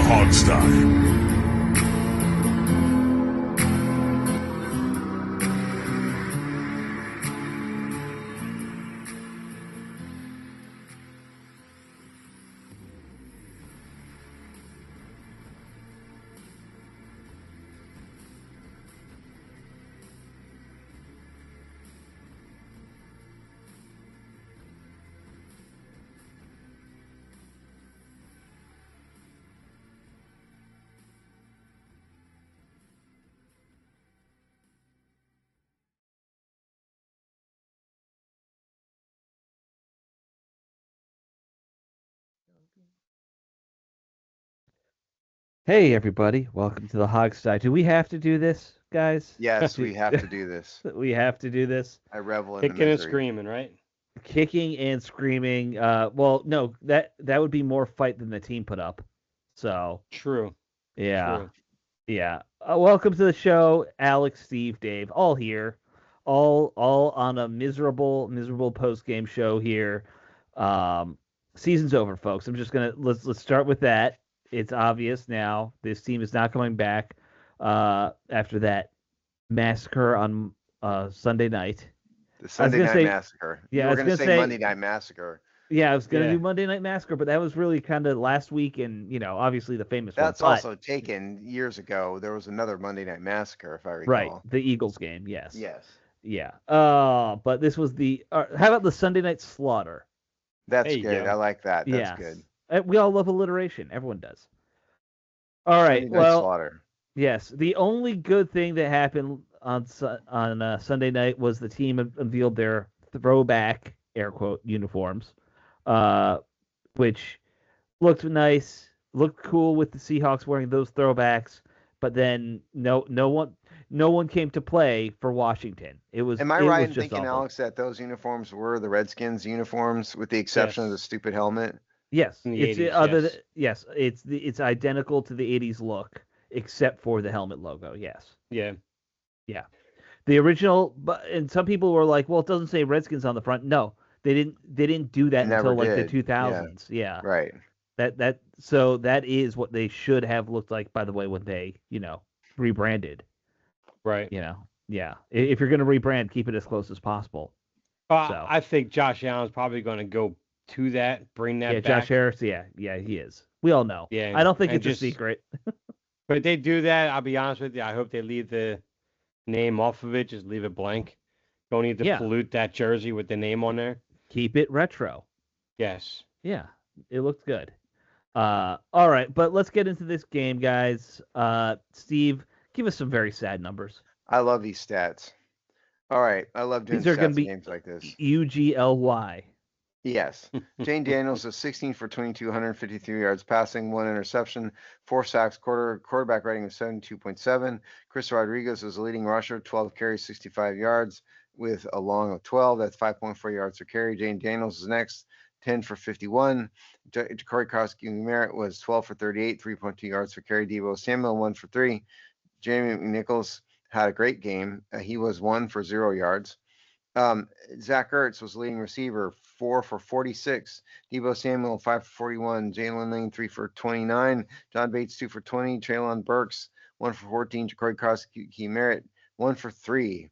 Hogstye. Hey everybody, welcome to the Hogsty. Do we have to do this, guys? Yes, we have to do this. We have to do this. I revel in the Kicking and misery. screaming, right? Kicking and screaming. Well, no, that would be more fight than the team put up. So True. yeah, True. yeah. Welcome to the show, Alex, Steve, Dave, all here, all on a miserable post game show here. Season's over, folks. I'm just gonna let's start with that. It's obvious now. This team is not coming back after that massacre on Sunday night. The Sunday gonna Night say- Massacre. yeah, I you were was going to gonna say say- Monday Night Massacre. Yeah, I was gonna Yeah. do Monday Night Massacre, but that was really kind of last week, and obviously the famous That's one. also taken years ago. There was another Monday Night Massacre, if I recall. Right, the Eagles game. Yes. Yes. Yeah. But this was the. How about the Sunday Night Slaughter? That's There you good. go. I like that. That's Yes. good. We all love alliteration. Everyone does. All right. Monday Night Well, Slaughter. yes. The only good thing that happened on Sunday night was the team unveiled their throwback air quote uniforms, which looked nice, looked cool with the Seahawks wearing those throwbacks. But then no one came to play for Washington. It was. Am I it right was in just thinking, awful. Alex, that those uniforms were the Redskins uniforms, with the exception of Yes. the stupid helmet? Yes, In the it's 80s, other yes. it's identical to the '80s look except for the helmet logo. Yes, Yeah. the original. And some people were like, "Well, it doesn't say Redskins on the front." No, they didn't do that They until never like the did. 2000s. Yeah, Right. so that is what they should have looked like. By the way, when they rebranded. Right. Yeah. If you're gonna rebrand, keep it as close as possible. So. I think Josh Allen's probably going to go to that, bring that Yeah, back. Josh Harris. Yeah, he is. We all know. Yeah, I don't think and it's just- a secret. But if they do that, I'll be honest with you. I hope they leave the name off of it. Just leave it blank. Don't need to Yeah. pollute that jersey with the name on there. Keep it retro. Yes. Yeah, it looked good. All right, but let's get into this game, guys. Steve, give us some very sad numbers. I love these stats. All right. I love doing These are gonna stats in be games like this. UGLY. Yes. Jane Daniels was 16 for 22, 153 yards passing, 1 interception, 4 sacks, quarterback rating of 72.7. Chris Rodriguez was the leading rusher, 12 carries, 65 yards with a long of 12. That's 5.4 yards per carry. Jane Daniels is next, 10 for 51. Ja'Cory Carson-Merritt was 12 for 38, 3.2 yards per carry. Deebo Samuel, 1 for 3. Jamie McNichols had a great game. He was 1 for 0 yards. Zach Ertz was leading receiver, 4 for 46. Deebo Samuel, 5 for 41. Jalen Lane, 3 for 29. John Bates, 2 for 20. Traylon Burks, 1 for 14. Ja'Cory Carson-Merritt, 1 for 3.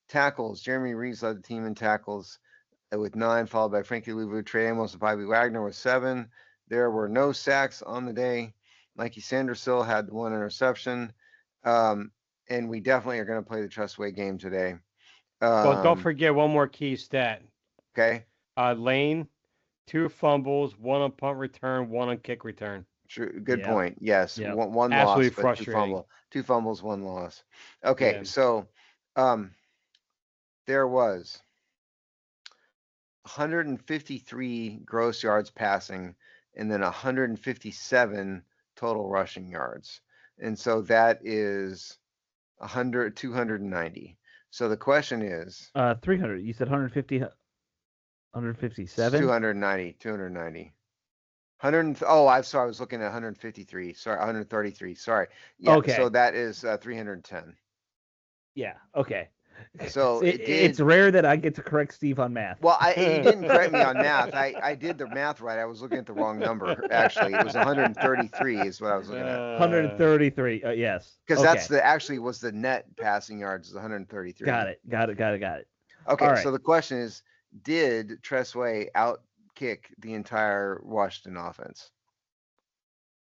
Tackles, Jeremy Reeves led the team in tackles with 9, followed by Frankie Louvu, Trey Amos, and Bobby Wagner with 7. There were no sacks on the day. Mikey Sandersill had 1 interception. And we definitely are going to play the Trustway game today. Well, don't forget one more key stat. Okay. Lane, 2 fumbles, 1 on punt return, 1 on kick return. True. Good Yep. point. Yes. Yep. One Absolutely loss, but frustrating. 2 fumbles, 1 loss. Okay. Yeah. So, there was 153 gross yards passing and then 157 total rushing yards. And so that is 290. So the question is 300. You said 150, 157. 290. 100. Oh, I'm sorry. I was looking at 153. Sorry, 133. Sorry. Yeah. Okay. So that is 310. Yeah. Okay. So It's rare that I get to correct Steve on math. Well, you didn't correct me on math. I did the math right. I was looking at the wrong number. Actually, it was 133 is what I was looking at. 133. Yes. Because Okay. that's actually was the net passing yards is 133. Got it. Okay, All right. so the question is, did Tressway outkick the entire Washington offense?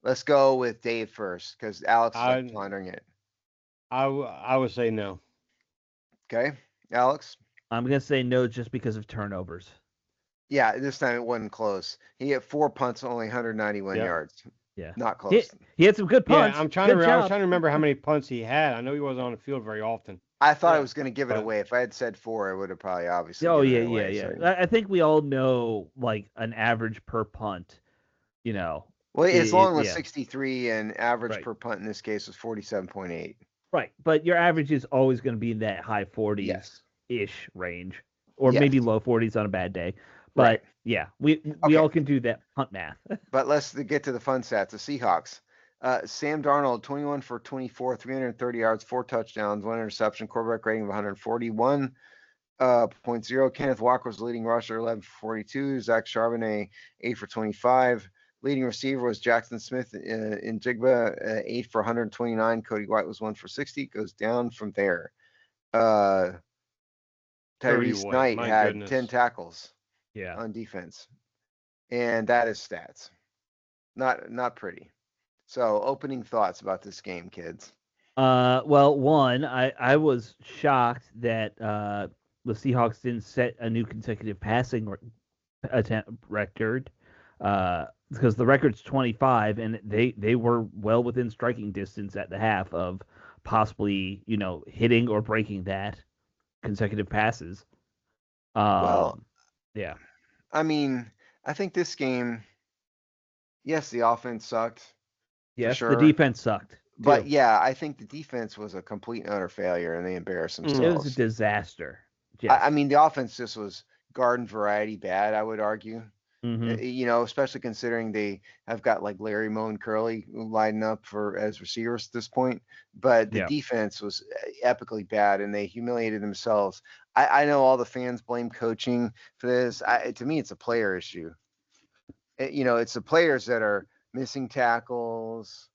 Let's go with Dave first, because Alex is pondering it. I would say no. Okay, Alex? I'm going to say no just because of turnovers. Yeah, this time it wasn't close. He had 4 punts, only 191 yards. Yeah. Not close. He had some good punts. Yeah, I was trying to remember how many punts he had. I know he wasn't on the field very often. I thought I was going to give it away. If I had said 4, I would have probably obviously. Oh, given yeah, it away, yeah. so. I think we all know like an average per punt, you know. Well, as long as 63 and average per punt in this case was 47.8. Right, but your average is always going to be in that high 40s-ish range, or maybe low 40s on a bad day. But yeah, we all can do that punt math. But let's get to the fun stats. The Seahawks. Sam Darnold, 21 for 24, 330 yards, 4 touchdowns, 1 interception, quarterback rating of 141.0. Kenneth Walker was the leading rusher, 11 for 42. Zach Charbonnet, 8 for 25. Leading receiver was Jackson Smith in Jigba, 8 for 129. Cody White was 1 for 60. Goes down from there. Tyrese Knight had 10 tackles on defense. And that is stats. Not pretty. So opening thoughts about this game, kids. Well, one, I was shocked that the Seahawks didn't set a new consecutive passing attempt record. Because the record's 25, and they were well within striking distance at the half of possibly, hitting or breaking that consecutive passes. Yeah. I mean, I think this game, yes, the offense sucked. Yes, sure. The defense sucked. But yeah, I think the defense was a complete and utter failure, and they embarrassed themselves. It was a disaster. Yes. I mean, the offense just was garden variety bad, I would argue. Mm-hmm. Especially considering they have got like Larry, Moe, and Curley lining up as receivers at this point. But the defense was epically bad, and they humiliated themselves. I know all the fans blame coaching for this. To me, it's a player issue. It's the players that are missing tackles,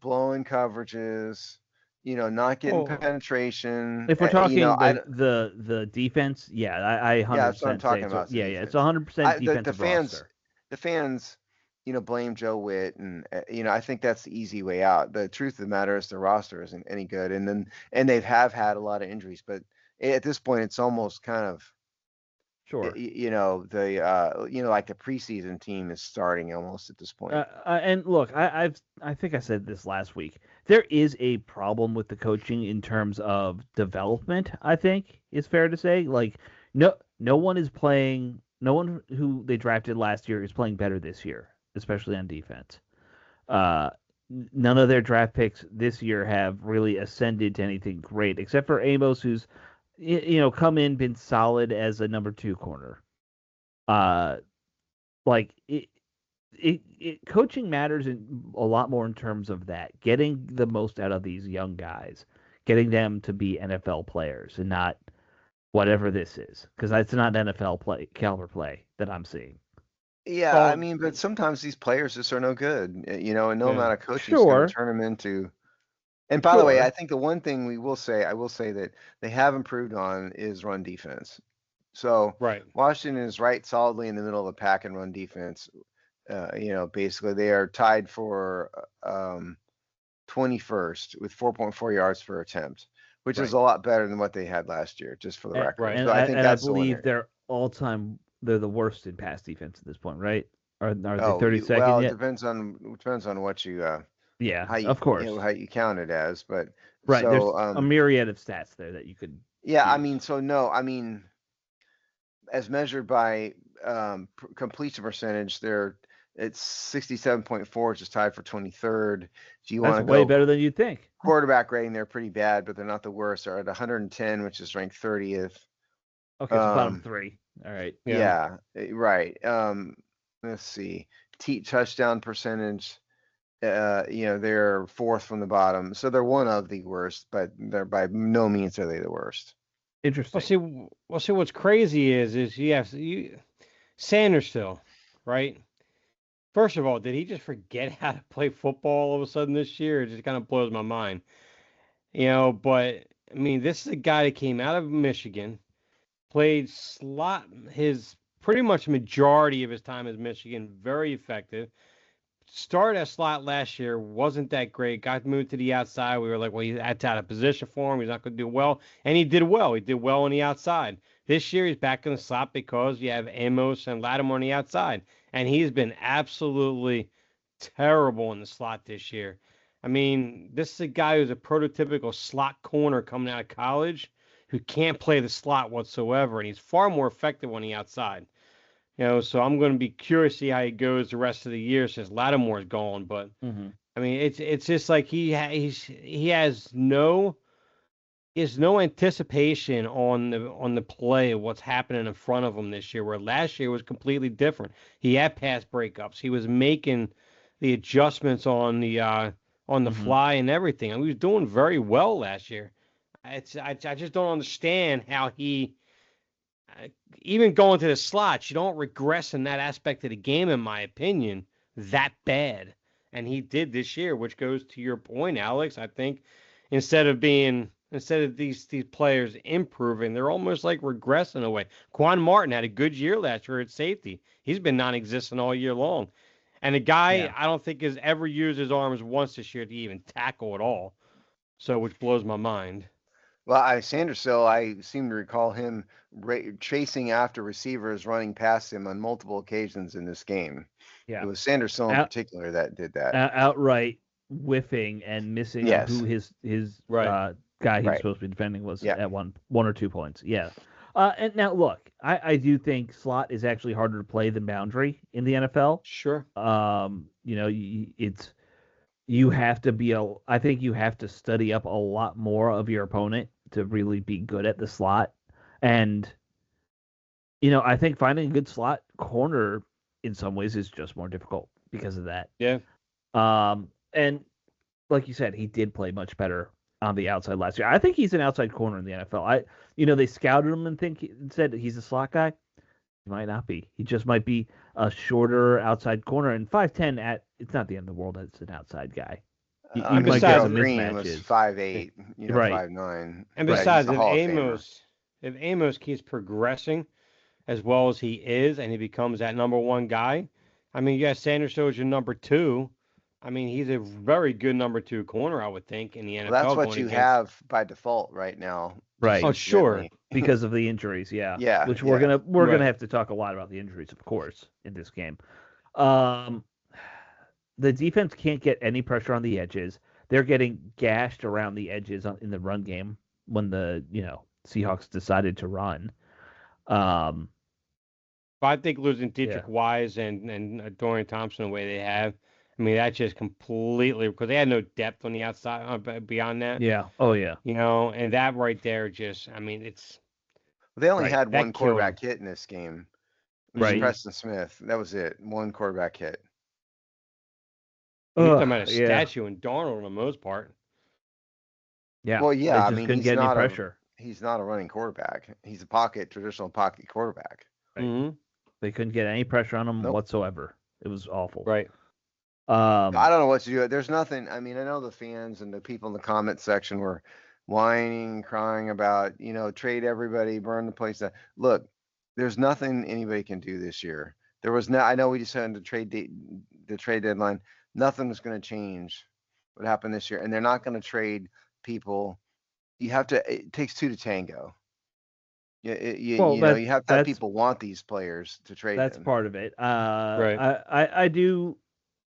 blowing coverages, not getting penetration. If we're talking the defense, I 100%. Yeah, that's what I'm talking about. Yeah, it's 100% defensive roster. The fans, blame Joe Witt, and I think that's the easy way out. The truth of the matter is the roster isn't any good, and they've had a lot of injuries, but at this point, it's almost kind of. Sure. Like the preseason team is starting almost at this point. And look, I think I said this last week. There is a problem with the coaching in terms of development. I think it's fair to say, like, no one is playing. No one who they drafted last year is playing better this year, especially on defense. None of their draft picks this year have really ascended to anything great, except for Amos, who's come in, been solid as a number 2 corner. Coaching matters a lot more in terms of that, getting the most out of these young guys, getting them to be NFL players and not whatever this is, because it's not NFL caliber play that I'm seeing. Yeah, I mean, but sometimes these players just are no good, and no amount of coaching is going to turn them into. And by the way, I think the one thing I will say that they have improved on is run defense. So Washington is right solidly in the middle of the pack in run defense. Basically they are tied for 21st with 4.4 yards per attempt, which is a lot better than what they had last year, just for the record. Right. So I think I believe they're the worst in pass defense at this point, right? Are they 32nd well, yet? It depends on what you of course. How you count it as, but there's a myriad of stats there that you could. Yeah, use. As measured by completion percentage, it's 67.4, which is tied for 23rd. Do you want to go way better than you'd think? Quarterback rating, they're pretty bad, but they're not the worst. They're at 110, which is ranked 30th. Okay, so bottom 3. All right. Yeah, right. Let's see. Touchdown percentage. They're 4th from the bottom, so they're one of the worst, but they're by no means are they the worst. Interesting. See what's crazy is Sanders still, right? First of all, did he just forget how to play football all of a sudden this year? It just kind of blows my mind. But I mean, this is a guy that came out of Michigan, played slot his pretty much majority of his time as Michigan, very effective. Started at slot last year, wasn't that great. Got moved to the outside. We were like, well, that's out of position for him. He's not going to do well. And he did well. He did well on the outside. This year, he's back in the slot because you have Amos and Lattimore on the outside. And he's been absolutely terrible in the slot this year. I mean, this is a guy who's a prototypical slot corner coming out of college who can't play the slot whatsoever. And he's far more effective on the outside. So I'm going to be curious to see how he goes the rest of the year since Lattimore's gone. But I mean, it's just like he has no anticipation on the play of what's happening in front of him this year. Where last year was completely different. He had pass breakups. He was making the adjustments on the fly and everything. I mean, he was doing very well last year. I just don't understand how he. Even going to the slots, you don't regress in that aspect of the game, in my opinion, that bad. And he did this year, which goes to your point, Alex. I think instead of these players improving, they're almost like regressing away. Quan Martin had a good year last year at safety. He's been non-existent all year long. And the guy, I don't think has ever used his arms once this year to even tackle at all. So, which blows my mind. Well, Sandersill, I seem to recall him chasing after receivers, running past him on multiple occasions in this game. Yeah, it was Sandersill in particular that did that. Outright whiffing and missing who his guy he's supposed to be defending was at one or 2 points. Yeah. And now look, I do think slot is actually harder to play than boundary in the NFL. Sure. You have to I think you have to study up a lot more of your opponent to really be good at the slot. And, I think finding a good slot corner in some ways is just more difficult because of that. Yeah. And like you said, he did play much better on the outside last year. I think he's an outside corner in the NFL. They scouted him and said he's a slot guy. He might not be. He just might be a shorter outside corner. And 5'10" it's not the end of the world. It's an outside guy. You might get some Green was 5'8", 5'9". And besides, if Amos keeps progressing as well as he is, and he becomes that number one guy, I mean, yes, Sanders shows you number two. I mean, he's a very good number two corner, I would think, in the NFL. Well, that's what you have by default right now. Right. Oh, sure. Because of the injuries, yeah. Yeah. Which we're gonna have to talk a lot about the injuries, of course, in this game. The defense can't get any pressure on the edges. They're getting gashed around the edges in the run game when the Seahawks decided to run. But I think losing Dietrich Wise and Dorian Thompson the way they have, I mean, that's just completely because they had no depth on the outside beyond that. Yeah. Oh, yeah. And that right there just, I mean, it's. They only had one quarterback hit in this game. It was Preston Smith. That was it. One quarterback hit. You're talking about a statue in Darnold for the most part. Yeah. Well, yeah. I mean, couldn't get any pressure. He's not a running quarterback. He's a traditional pocket quarterback. Right. Mm-hmm. They couldn't get any pressure on him whatsoever. It was awful. Right. I don't know what to do. There's nothing. I mean, I know the fans and the people in the comment section were whining, crying about, trade everybody, burn the place down. Look, there's nothing anybody can do this year. There was I know we just had the trade deadline. Nothing was going to change what happened this year, and they're not going to trade people. It takes two to tango. You have to have people want these players to trade. That's them. Part of it. Right.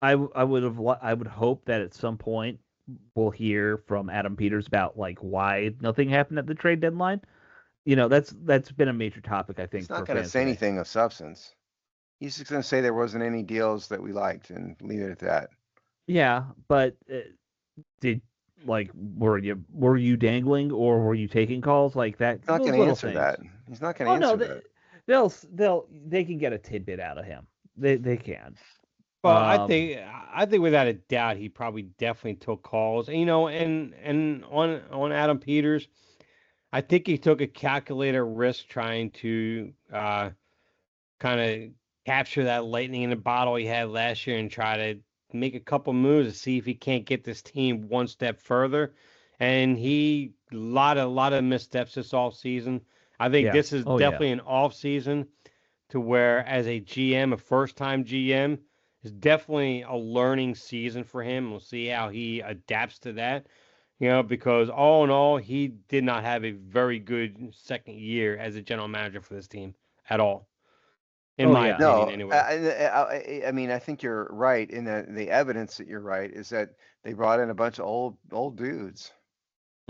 I would hope that at some point we'll hear from Adam Peters about why nothing happened at the trade deadline. That's been a major topic, I think. He's not going to say anything of substance. He's just going to say there wasn't any deals that we liked and leave it at that. Yeah, but were you dangling or were you taking calls like that? He's not going to answer that. He's not going to answer that. They can get a tidbit out of him. They can. Well, I think without a doubt he probably definitely took calls. And on Adam Peters, I think he took a calculated risk trying to kind of capture that lightning in the bottle he had last year and try to make a couple moves to see if he can't get this team one step further. And he lot of missteps this off season. I think this is definitely an off season to where as a GM, a first time GM, is definitely a learning season for him. We'll see how he adapts to that. Because all in all, he did not have a very good second year as a general manager for this team at all. In my opinion, No, anyway. I mean, I think you're right in that the evidence that you're right is that they brought in a bunch of old dudes.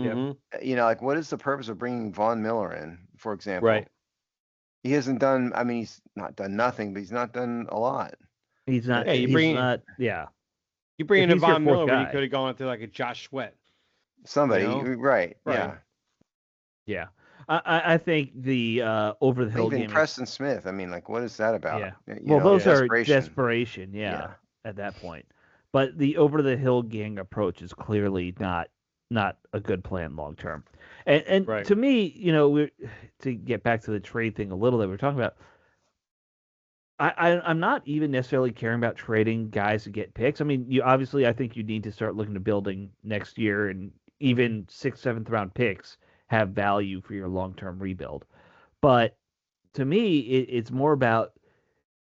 Mhm. Like what is the purpose of bringing Von Miller in, for example? Right. He hasn't done. I mean, he's not done nothing, but he's not done a lot. He's not. Yeah, you he's bring not. Yeah. You bring If in he's your Von fourth Miller when you guy. could have gone to like a Josh Sweat. Somebody, right? Right. Yeah. Yeah. I think the over the hill Even game. Preston Smith. I mean, like, what is that about? Yeah. You Well, know, those are desperation. desperation. Yeah. At that point, but the over the hill gang approach is clearly not a good plan long term. And Right. to me, to get back to the trade thing a little that we were talking about. I'm not even necessarily caring about trading guys to get picks. I mean, I think you need to start looking to building next year, and even 6th, 7th round picks have value for your long term rebuild. But to me, it's more about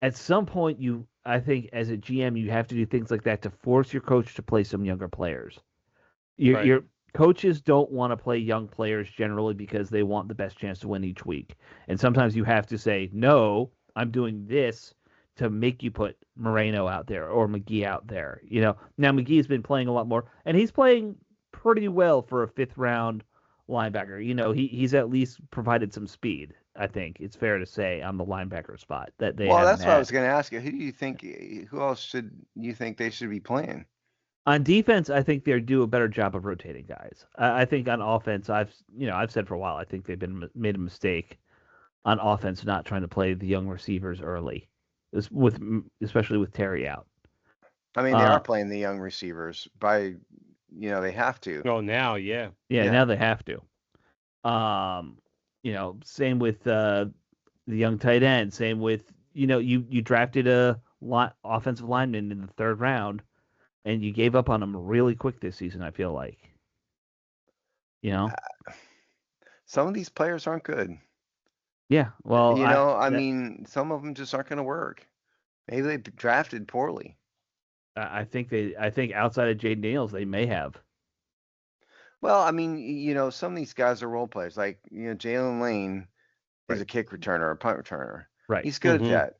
at some point I think as a GM you have to do things like that to force your coach to play some younger players. Your coaches don't want to play young players generally because they want the best chance to win each week, and sometimes you have to say no. I'm doing this to make you put Moreno out there or McGee out there. Now McGee's been playing a lot more, and he's playing pretty well for a 5th round linebacker. He's at least provided some speed. I think it's fair to say on the linebacker spot that they. Well, that's what I was going to ask you. Who else should you think they should be playing? On defense, I think they do a better job of rotating guys. I think on offense, I've said for a while, I think they've made a mistake on offense, not trying to play the young receivers early, especially with Terry out. I mean, they are playing the young receivers they have to. Oh, now, yeah. Yeah, now they have to. Same with the young tight end. Same with, you drafted a offensive lineman in the 3rd round, and you gave up on him really quick this season, I feel like. Some of these players aren't good. Yeah, well, I mean, some of them just aren't going to work. Maybe they drafted poorly. I think outside of Jaden Daniels, they may have. Well, I mean, some of these guys are role players. Like, Jalen Lane is a kick returner, a punt returner. Right. He's good at that.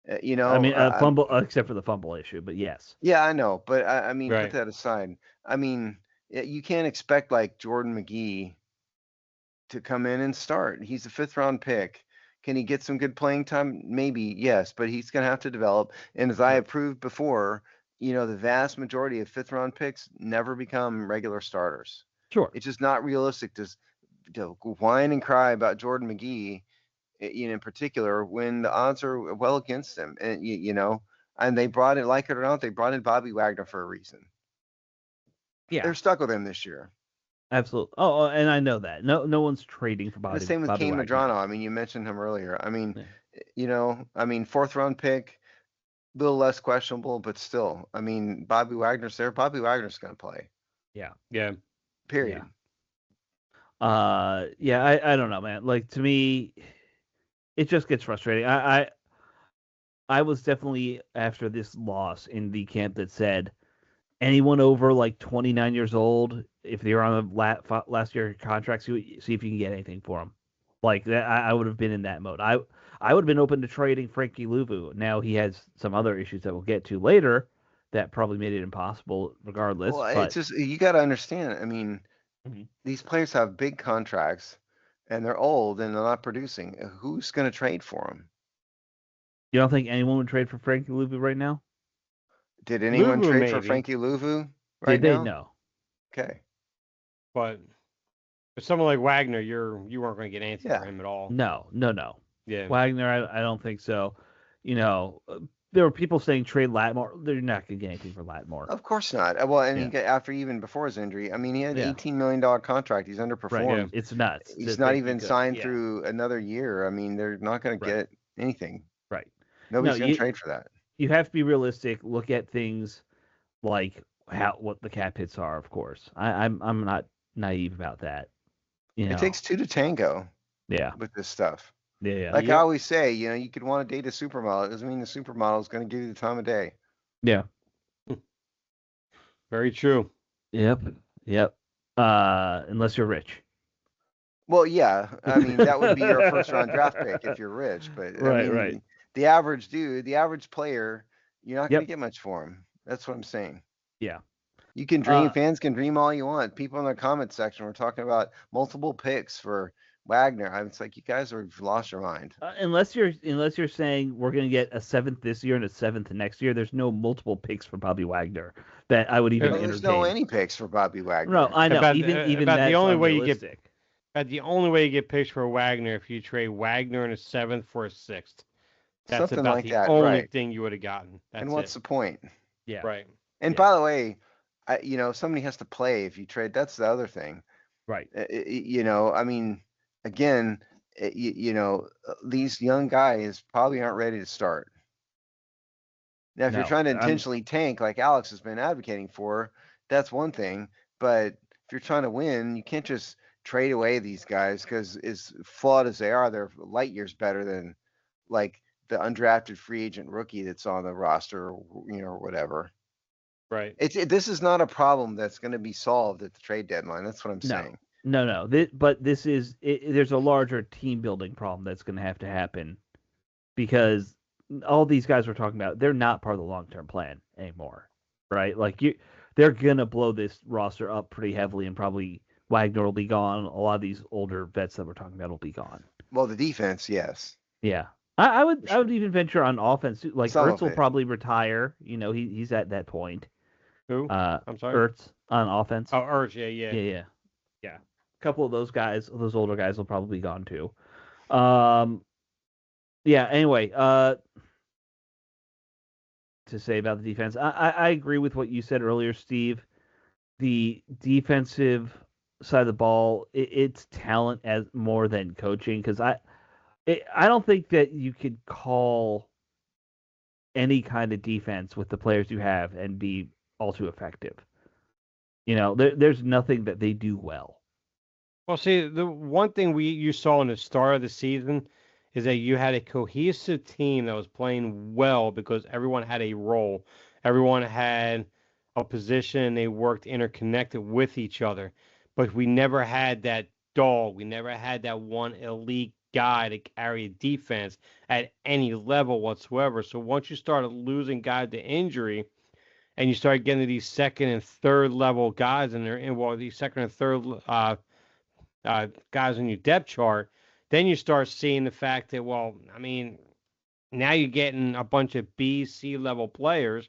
I mean, fumble, except for the fumble issue, but yes. Yeah, I know. But I mean, put that aside. I mean, you can't expect like Jordan McGee to come in and start. He's a 5th round pick. Can he get some good playing time? Maybe, yes, but he's going to have to develop. And as I have proved before, the vast majority of 5th round picks never become regular starters. Sure. It's just not realistic to whine and cry about Jordan McGee, in particular, when the odds are well against him. And, and they brought in, like it or not, they brought in Bobby Wagner for a reason. Yeah. They're stuck with him this year. Absolutely. Oh, and I know that. No one's trading for Bobby. The same with Kane Medrano. I mean, you mentioned him earlier. I mean, 4th round pick, a little less questionable, but still. I mean, Bobby Wagner's there. Bobby Wagner's going to play. Yeah. Yeah. Period. Yeah. I don't know, man. Like, to me, it just gets frustrating. I was definitely after this loss in the camp that said anyone over like 29 years old, if they're on a last year contract, see if you can get anything for them. Like that, I would have been in that mode. I would have been open to trading Frankie Louvu. Now he has some other issues that we'll get to later that probably made it impossible regardless. Well, it's just, you got to understand. I mean, these players have big contracts and they're old and they're not producing. Who's going to trade for them? You don't think anyone would trade for Frankie Louvu right now? Did anyone trade for Frankie Louvu right now? Did they? No. Okay. But someone like Wagner, you weren't going to get anything for him at all. No. Yeah. Wagner, I don't think so. there were people saying trade Lattimore. They're not going to get anything for Lattimore. Of course not. Well, and Yeah. he got, after even before his injury, I mean, he had Yeah. an $18 million contract. He's underperformed. Right. It's nuts. He's that not they even could- signed yeah. through another year. I mean, they're not going to get anything. Right. Nobody's No, going to trade for that. You have to be realistic. Look at things like what the cap hits are. Of course, I'm not naive about that. You know? It takes two to tango. Yeah. With this stuff. Yeah. Like I always say, you could want to date a supermodel. It doesn't mean the supermodel is going to give you the time of day. Yeah. Very true. Yep. Unless you're rich. Well, yeah. I mean, that would be your first round draft pick if you're rich. But right. The average dude, the average player, you're not going to Yep. get much for him. That's what I'm saying. Yeah. You can dream. Fans can dream all you want. People in the comment section were talking about multiple picks for Wagner. It's like you guys have lost your mind. Unless you're saying we're going to get a 7th this year and a 7th next year, there's no multiple picks for Bobby Wagner that I would even entertain. There's no any picks for Bobby Wagner. No, I know. About even that's the only way you get. The only way you get picks for Wagner if you trade Wagner in a 7th for a 6th. That's something about like the that, only right. thing you would have gotten. That's and what's the point? Yeah. Right. And by the way, somebody has to play if you trade. That's the other thing. Right. I mean, again, these young guys probably aren't ready to start. Now, if you're trying to intentionally tank like Alex has been advocating for, that's one thing. But if you're trying to win, you can't just trade away these guys because as flawed as they are, they're light years better than like the undrafted free agent rookie that's on the roster, or whatever. Right. This is not a problem that's going to be solved at the trade deadline. That's what I'm saying. No. But this is there's a larger team building problem that's going to have to happen because all these guys we're talking about, they're not part of the long term plan anymore, right? Like they're gonna blow this roster up pretty heavily, and probably Wagner will be gone. A lot of these older vets that we're talking about will be gone. Well, the defense, yes. Yeah. I would even venture on offense. Like Ertz will probably retire. He's at that point. Who? I'm sorry. Ertz on offense. Oh, Ertz, yeah. A couple of those older guys will probably be gone too. Yeah. Anyway, to say about the defense, I agree with what you said earlier, Steve. The defensive side of the ball, it's talent as more than coaching, because I don't think that you could call any kind of defense with the players you have and be all too effective. There's nothing that they do well. Well, see, the one thing you saw in the start of the season is that you had a cohesive team that was playing well because everyone had a role. Everyone had a position and they worked interconnected with each other. But we never had that dog. We never had that one elite guy to carry a defense at any level whatsoever. So once you started losing guys to injury and you started getting to these second and third level guys these second and third guys on your depth chart, then you start seeing the fact that, well, I mean, now you're getting a bunch of B, C level players,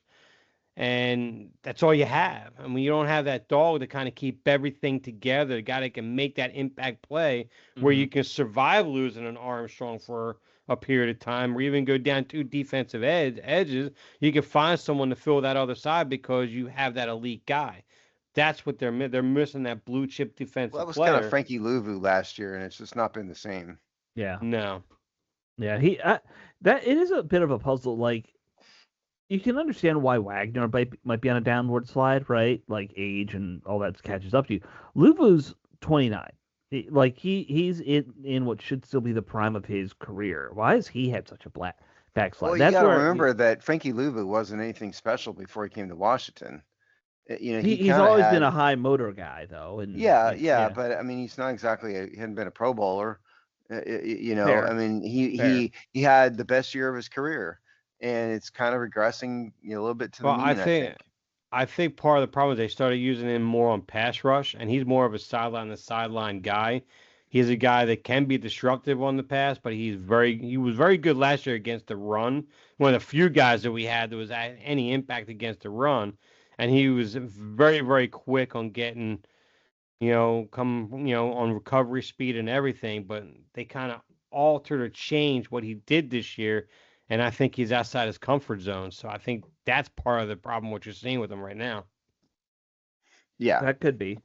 and that's all you have. I mean, you don't have that dog to kind of keep everything together, the guy that can make that impact play where you can survive losing an Armstrong for a period of time, or even go down 2 defensive edges. You can find someone to fill that other side because you have that elite guy. That's what they're missing, that blue chip defensive player. Well, that was kind of Frankie Louvu last year, and it's just not been the same. Yeah. No. Yeah, it is a bit of a puzzle. Like, you can understand why Wagner might be on a downward slide, right? Like age and all that catches up to you. Louvu's 29. He's in what should still be the prime of his career. Why has he had such a backslide? Well, you got to remember that Frankie Louvu wasn't anything special before he came to Washington. He's always been a high motor guy, though. And but I mean, he's not exactly he hadn't been a Pro Bowler. Fair. I mean, he had the best year of his career, and it's kind of regressing a little bit to the mean. I think part of the problem is they started using him more on pass rush, and he's more of a sideline guy. He's a guy that can be disruptive on the pass, but he was very good last year against the run. One of the few guys that we had that was at any impact against the run. And he was very, very quick on getting, on recovery speed and everything. But they kind of altered or changed what he did this year. and I think he's outside his comfort zone. So I think that's part of the problem what you're seeing with him right now. Yeah. That could be.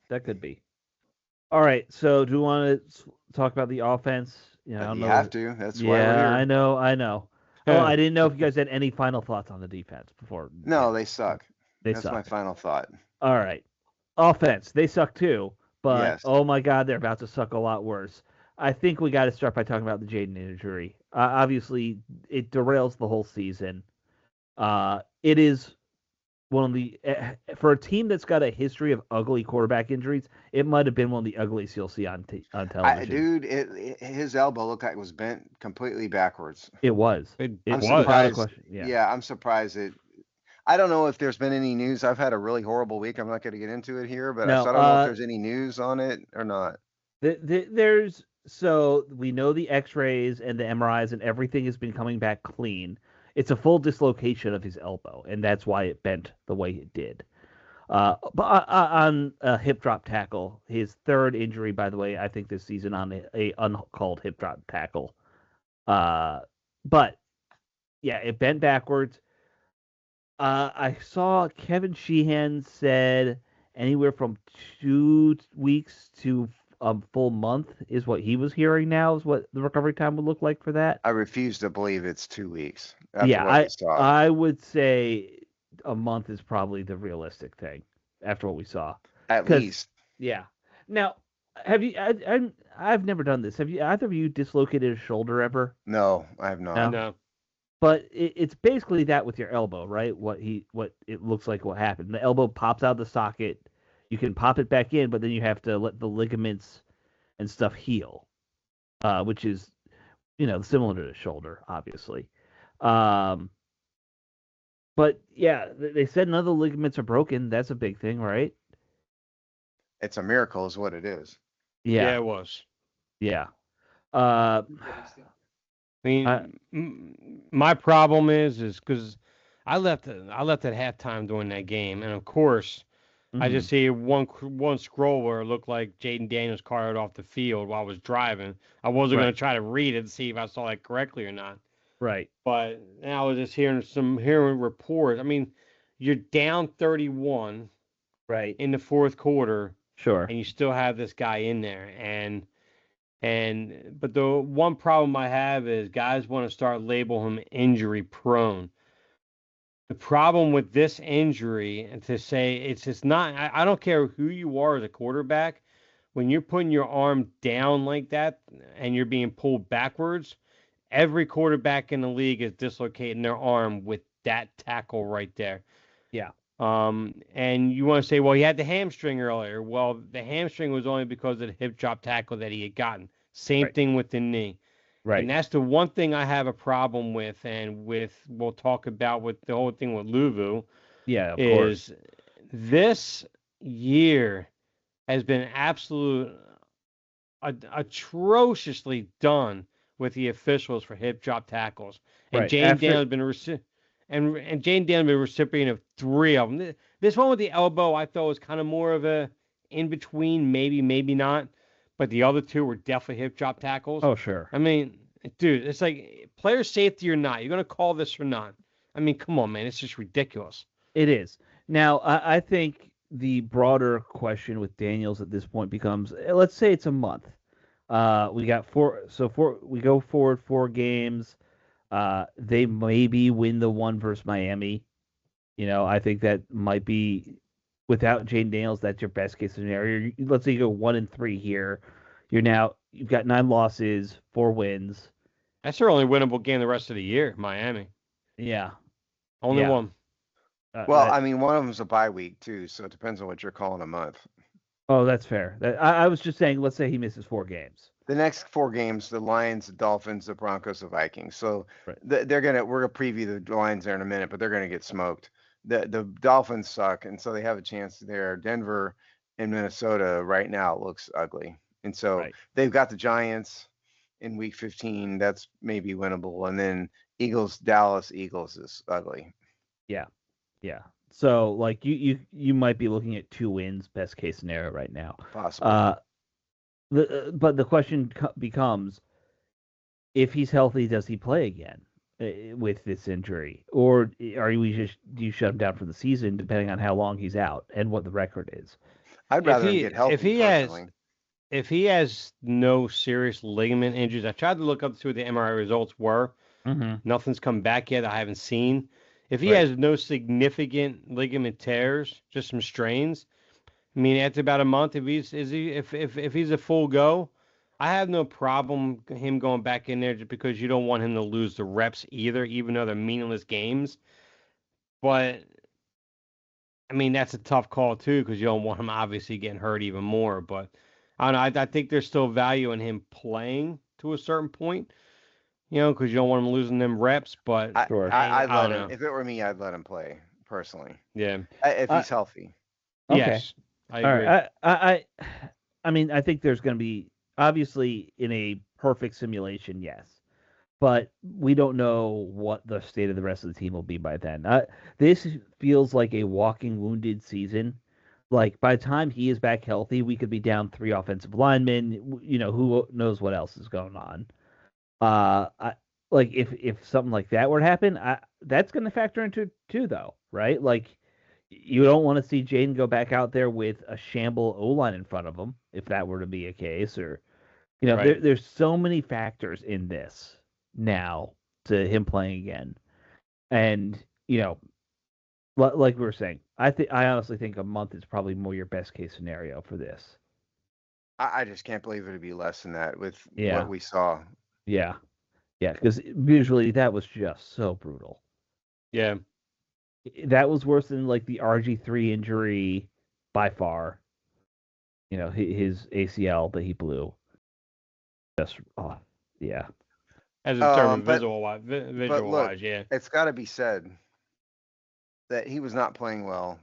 All right. So do you want to talk about the offense? I don't You know. have to. That's why we're here. I know. Oh, I didn't know if you guys had any final thoughts on the defense before. No, they suck. That's my final thought. All right. Offense, they suck too, but Yes. oh my God, they're about to suck a lot worse. I think we got to start by talking about the Jaden injury. Obviously, it derails the whole season. It is one of the for a team that's got a history of ugly quarterback injuries, it might have been one of the ugliest you'll see on television. His elbow looked like it was bent completely backwards. It was. It I'm was. surprised. Yeah. I'm surprised it. I don't know if there's been any news. I've had a really horrible week. I'm not going to get into it here, but No, I don't know if there's any news on it or not. So we know the X-rays and the MRIs and everything has been coming back clean. It's a full dislocation of his elbow, and that's why it bent the way it did. But on a hip drop tackle, his third injury, by the way, I think this season on a uncalled hip drop tackle. But yeah, it bent backwards. I saw Kevin Sheehan said anywhere from 2 weeks to a full month is what he was hearing now is what the recovery time would look like for that. I refuse to believe it's 2 weeks. I would say a month is probably the realistic thing after what we saw. At least. Yeah. Now, have you? I've never done this. Have you? Either of you dislocated a shoulder ever? No, I have not. No. But it's basically that with your elbow, right? What it looks like what happened. The elbow pops out of the socket. You can pop it back in, but then you have to let the ligaments and stuff heal, which is, similar to the shoulder, obviously. But yeah, they said none of the ligaments are broken. That's a big thing, right? It's a miracle, is what it is. Yeah, it was. Yeah. I mean, my problem is because I left at halftime during that game, and of course, I just see one scroll where it looked like Jaden Daniels carted off the field while I was driving. I wasn't going to try to read it and see if I saw that correctly or not. Right. But now I was just hearing reports. I mean, you're down 31 in the fourth quarter. Sure. And you still have this guy in there. But the one problem I have is guys want to start labeling him injury prone. The problem with this injury, and to say it's just not, I don't care who you are as a quarterback, when you're putting your arm down like that and you're being pulled backwards, every quarterback in the league is dislocating their arm with that tackle right there. Yeah. And you want to say, well, he had the hamstring earlier. Well, the hamstring was only because of the hip drop tackle that he had gotten. Same thing with the knee. Right. And that's the one thing I have a problem with, and we'll talk about with the whole thing with Luvu. Yeah, of course. This year has been atrociously done with the officials for hip drop tackles. And Jane Daniels has been and Jane Daniels been a recipient of 3 of them. This one with the elbow I thought was kind of more of a in between, maybe not. But the other 2 were definitely hip drop tackles. Oh, sure. I mean, dude, it's like player safety or not. You're going to call this or not. I mean, come on, man. It's just ridiculous. It is. Now, I think the broader question with Daniels at this point becomes, let's say it's a month. We got 4. So we go forward 4 games. They maybe win the one versus Miami. I think that might be, without Jane Daniels, that's your best case scenario. Let's say you go 1-3 here. You've got 9 losses, 4 wins. That's their only winnable game the rest of the year, Miami. Yeah. Only one. I mean, one of them's a bye week too, so it depends on what you're calling a month. Oh, that's fair. I was just saying, let's say he misses 4 games. The next 4 games, the Lions, the Dolphins, the Broncos, the Vikings. So we're gonna preview the Lions there in a minute, but they're gonna get smoked. The Dolphins suck, and so they have a chance there. Denver and Minnesota right now looks ugly, and so they've got the Giants in week 15. That's maybe winnable, and then Dallas Eagles is ugly. Yeah. So like you might be looking at 2 wins, best case scenario right now. Possible. But the question becomes, if he's healthy, does he play again? with this injury, or do you shut him down for the season, depending on how long he's out and what the record is? I'd rather him get healthy personally. If he has no serious ligament injuries, I tried to look up to see what the MRI results were. Mm-hmm. Nothing's come back yet. I haven't seen. If he Right. has no significant ligament tears, just some strains, I mean, after about a month, if he's a full go, I have no problem him going back in there just because you don't want him to lose the reps either, even though they're meaningless games. But I mean, that's a tough call too because you don't want him obviously getting hurt even more. But I don't know. I think there's still value in him playing to a certain point, because you don't want him losing them reps. But Sure. I'd I let don't him. know. If it were me, I'd let him play personally. Yeah. If I- he's healthy. Okay. Yes. I All agree. right. I mean, I think there's going to be, obviously, in a perfect simulation, yes, but we don't know what the state of the rest of the team will be by then. This feels like a walking wounded season. Like, by the time he is back healthy, we could be down 3 offensive linemen. Who knows what else is going on. Like, if something like that were to happen, that's going to factor into it too, though, right? Like, you don't want to see Jaden go back out there with a shamble O-line in front of him, if that were to be a case, or Right. there's so many factors in this now to him playing again, and like we were saying, I honestly think a month is probably more your best case scenario for this. I just can't believe it'd be less than that with Yeah. what we saw. Yeah, because visually that was just so brutal. Yeah. That was worse than like the RG3 injury by far. His ACL that he blew. Just yeah. As in terms of But visual look, wise, yeah. it's got to be said that he was not playing well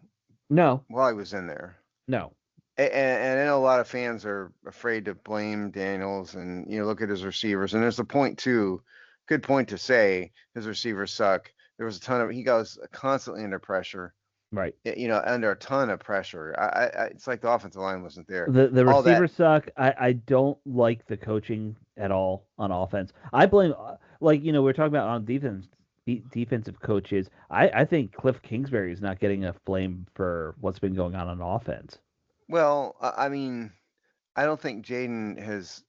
No, while he was in there. no. And I know a lot of fans are afraid to blame Daniels and look at his receivers. And there's a point too, good point to say his receivers suck. There was he was constantly under pressure. Right. Under a ton of pressure. It's like the offensive line wasn't there. The All that- receivers suck. I don't like the coaching at all on offense. I blame we're talking about on defense defensive coaches. I think Cliff Kingsbury is not getting enough blame for what's been going on offense. Well, I mean, I don't think Jaden has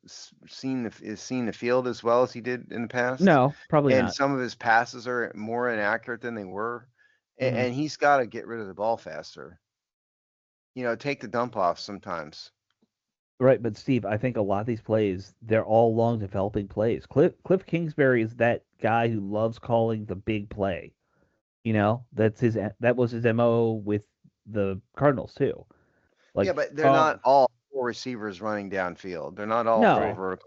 seen the field as well as he did in the past. No, probably And not. some of his passes are more inaccurate than they were. Mhm. And he's got to get rid of the ball faster. Take the dump off sometimes. Right, but Steve, I think a lot of these plays, they're all long developing plays. Cliff Kingsbury is that guy who loves calling the big play. That was his MO with the Cardinals too. Yeah, but they're not all 4 receivers running downfield. They're not all No. 4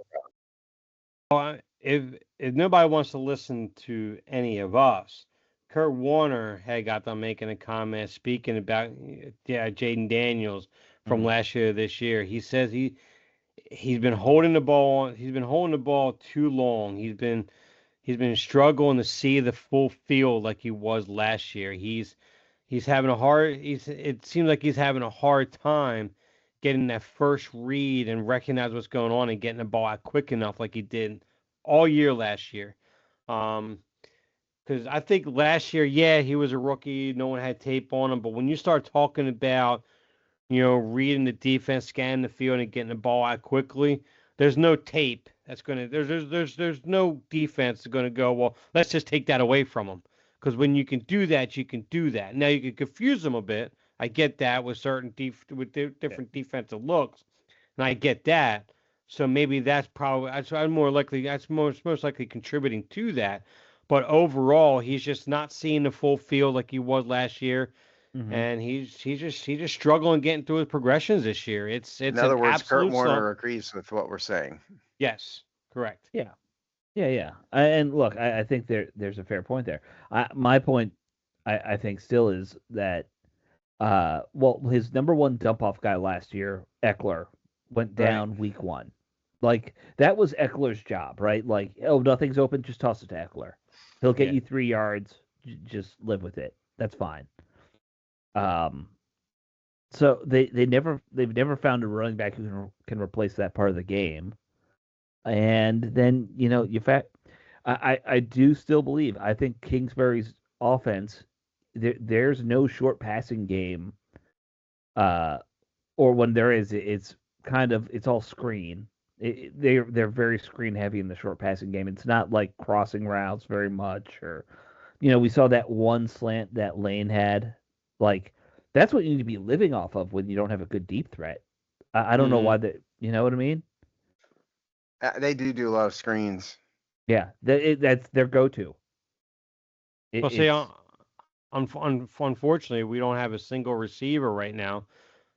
vertical. If nobody wants to listen to any of us, Kurt Warner had got them making a comment speaking about Jaden Daniels from last year to this year. He says he's been holding the ball. He's been holding the ball too long. He's been struggling to see the full field like he was last year. He's having a hard. It seems like he's having a hard time getting that first read and recognize what's going on and getting the ball out quick enough like he did all year last year. Because I think last year, yeah, he was a rookie. No one had tape on him. But when you start talking about, reading the defense, scanning the field, and getting the ball out quickly, there's no tape that's gonna. There's no defense that's gonna go. Well, let's just take that away from him. Because when you can do that, you can do that. Now you can confuse them a bit. I get that with certain different defensive looks, and I get that. So maybe that's probably that's most likely contributing to that. But overall, he's just not seeing the full field like he was last year, and he's just struggling getting through his progressions this year. It's In other words, Kurt absolute Warner agrees with what we're saying. Yes, correct. Yeah. And look, I think there's a fair point there. My point, I think, still is that, his number one dump off guy last year, Eckler, went down week 1. Like, that was Eckler's job, right? Like, oh, nothing's open, just toss it to Eckler. He'll get you 3 yards. Just live with it. That's fine. So they've never found a running back who can replace that part of the game. And then I do still believe. I think Kingsbury's offense, there's no short passing game, uh, or when there is, it's it's all screen. They're very screen heavy in the short passing game. It's not like crossing routes very much, or we saw that one slant that Lane had. Like that's what you need to be living off of when you don't have a good deep threat. I don't know Mhm. why that. You know what I mean? They do a lot of screens. Yeah, that's their go-to. Well, see, It's unfortunately, we don't have a single receiver right now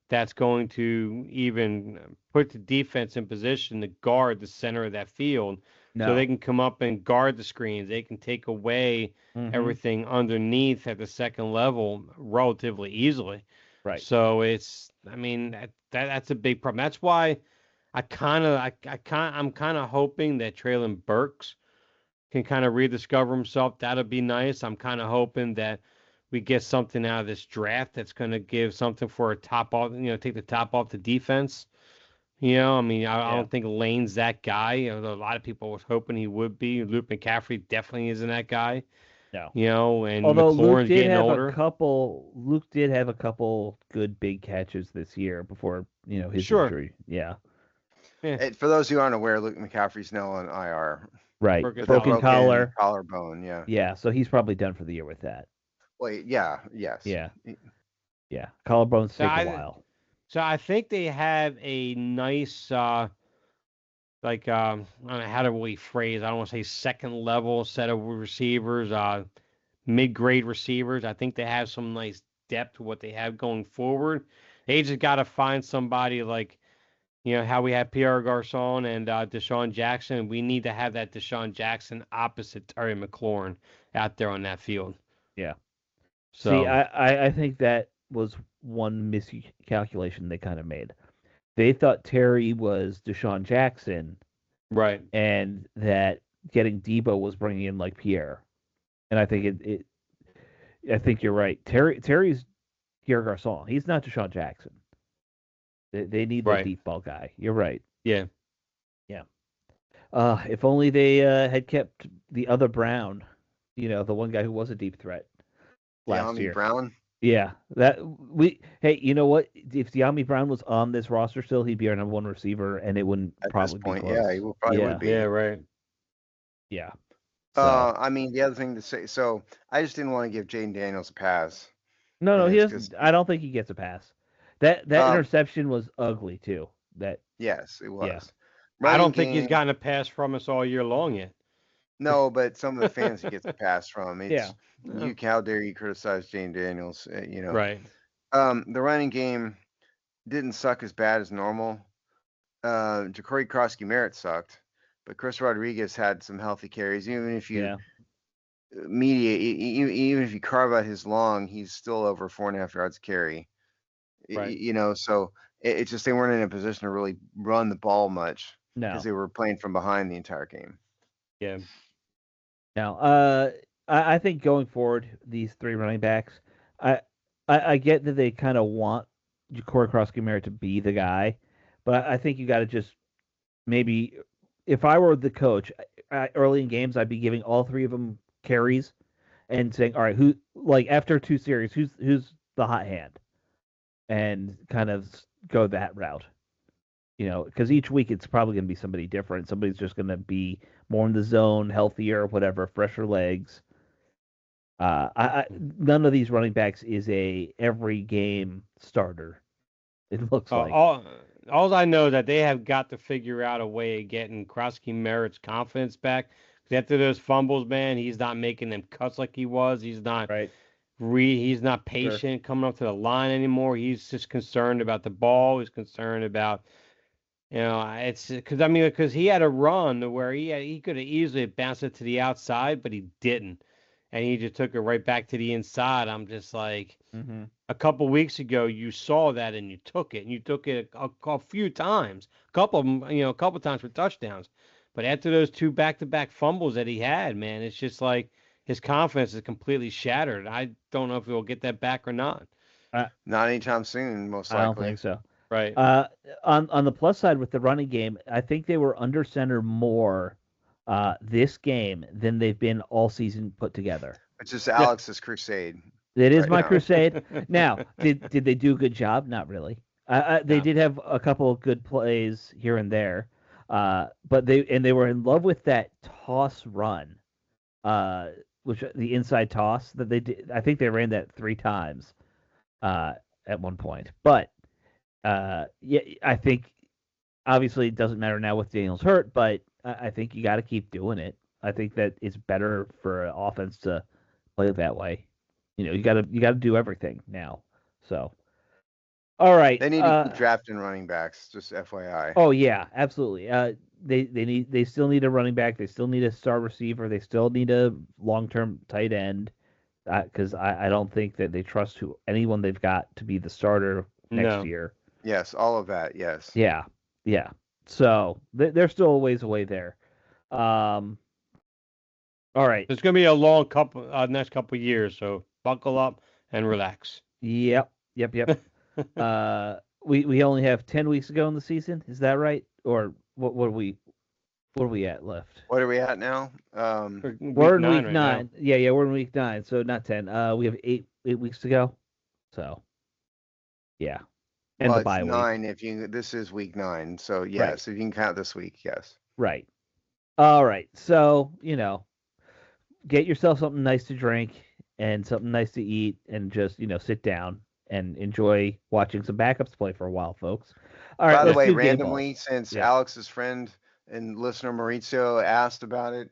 that's going to even put the defense in position to guard the center of that field so they no. can come up and guard the screens. They can take away Hmm. everything underneath at the second level relatively easily. Right. So I mean, that's a big problem. That's why I'm kind of hoping that Traylon Burks can kind of rediscover himself. That'll be nice. I'm kind of hoping that we get something out of this draft that's going to give something for a top off, take the top off the defense. I mean, I Yeah. don't think Lane's that guy. A lot of people was hoping he would be. Luke McCaffrey definitely isn't that guy. No. And Although McLaurin's getting older. Luke did have a couple good big catches this year before, his Sure. injury. Yeah. Yeah. For those who aren't aware, Luke McCaffrey's now on IR Right. Broken with a Broken collar. broken collar. collarbone. Yeah. Yeah, so he's probably done for the year with that. Wait. Yeah. Yes. Yeah. Yeah. Collarbones So take a I while. so I think they have a nice like I don't know how do we phrase. I don't want to say second level set of receivers, mid grade receivers. I think they have some nice depth to what they have going forward. They just got to find somebody like how we have Pierre Garcon and Deshaun Jackson. We need to have that Deshaun Jackson opposite Terry McLaurin out there on that field. Yeah. See, So I think that was one miscalculation they kind of made. They thought Terry was Deshaun Jackson right, and that getting Debo was bringing in like Pierre. And I think I think you're right. Terry's Pierre Garcon. He's not Deshaun Jackson. They need that right, deep ball guy. You're right. yeah. Yeah. If only they had kept the other Brown, the one guy who was a deep threat last De'Ami year. Brown. Yeah, hey, you know what? If De'Ami Brown was on this roster still, he'd be our number one receiver, and it wouldn't At probably this point, be close. yeah, he probably Yeah, would be. Yeah, right. yeah. So I mean, the other thing to say, so I just didn't want to give Jaden Daniels a pass. no, he Because doesn't. I don't think he gets a pass. That interception was ugly too. yes, it Yeah, was. I Running don't think he's game, gotten a pass from us all year long yet. no, but some of the fans he gets a pass from. yeah, You how dare you criticize Jaden Daniels? Right. The running game didn't suck as bad as normal. Ja'Cory Krosky Merritt sucked, but Chris Rodriguez had some healthy carries. Even if you yeah. even if you carve out his long, he's still over 4.5 yards carry. Right. So it's just they weren't in a position to really run the ball much No, because they were playing from behind the entire game. Yeah. no. I think going forward, these three running backs, I I get that they kind of want Corey Krosky Merritt to be the guy, but I think you got to just maybe, if I were the coach, early in games, I'd be giving all three of them carries and saying, all right, who like after two series, who's the hot hand, and kind of go that route. Because each week it's probably going to be somebody different. Somebody's just going to be more in the zone, healthier, whatever, fresher legs. None of these running backs is a every game starter. It looks like. All I know that they have got to figure out a way of getting Krosky Merritt's confidence back. 'Cause after those fumbles, man, he's not making them cuts like he was. He's not Right. he's not patient coming up to the line anymore. He's just concerned about the ball. He's concerned about it's because he had a run where he could have easily bounced it to the outside, but he didn't, and he just took it right back to the inside. I'm just like, Mm-hmm. a couple weeks ago, you saw that and you took it, and you took it a few times, a couple of them, a couple of times for touchdowns. But after those two back-to-back fumbles that he had, man, it's just like his confidence is completely shattered. I don't know if he'll get that back or not. Not anytime soon, most I don't likely. think so. Right. On the plus side with the running game, I think they were under center more this game than they've been all season put together. Which is Alex's crusade. It is right my now. crusade. Now, did they do a good job? Not really. They No. did have a couple of good plays here and there, but they were in love with that toss run, which the inside toss that they did. I think they ran that 3 times at one point. But yeah, I think obviously it doesn't matter now with Daniels hurt, but I think you got to keep doing it. I think that it's better for an offense to play that way. You got to do everything now. So, all right. They need to keep drafting running backs. Just FYI. Oh yeah, absolutely. They still need a running back. They still need a star receiver. They still need a long-term tight end. Because I don't think that they trust anyone they've got to be the starter next year. Yes, all of that. Yes. Yeah. So they're still a ways away there. All right. It's going to be a long next couple of years, so buckle up and relax. Yep. We only have 10 weeks to go in the season. Is that right? Or what are we at left? What are we at now? We're in week 9. Yeah, we're in week 9, so not 10. We have 8 weeks to go. So, yeah. And the bye 9 week. this is week 9. So, yes, right. If you can count this week, yes. Right. All right. So, get yourself something nice to drink and something nice to eat and just, sit down and enjoy watching some backups play for a while, folks. All right. By the way, randomly, since Alex's friend and listener Maurizio asked about it,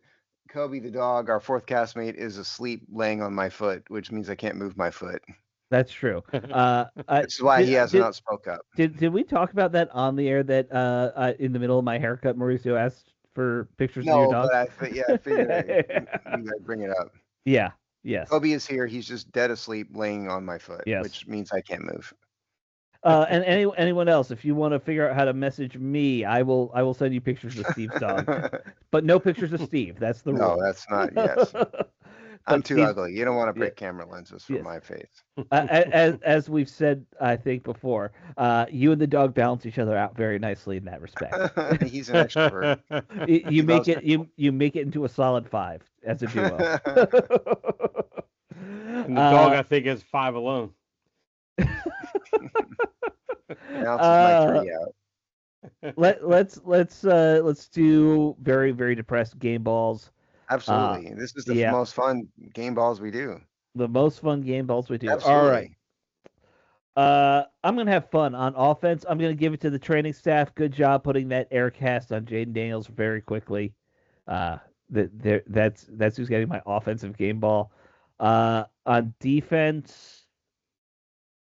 Kobe the dog, our 4th castmate, is asleep laying on my foot, which means I can't move my foot. That's true. That's why he has not spoke up. Did we talk about that on the air that in the middle of my haircut, Mauricio asked for pictures of your dog? No, but I figured I'd bring it up. Yeah. Yes. Kobe is here. He's just dead asleep laying on my foot, which means I can't move. And anyone else, if you want to figure out how to message me, I will send you pictures of Steve's dog, but no pictures of Steve. That's the rule. No, that's not. Yes, I'm too ugly. You don't want to break camera lenses for my face. As we've said, I think before, you and the dog balance each other out very nicely in that respect. He's an extrovert. You make it into a solid 5 as a duo. And the dog, I think, is 5 alone. Now it's my 3 out. Let's do very, very depressed game balls. Absolutely. This is the most fun game balls we do. The most fun game balls we do. Absolutely. All right. I'm gonna have fun on offense. I'm gonna give it to the training staff. Good job putting that air cast on Jaden Daniels very quickly. That's who's getting my offensive game ball. On defense,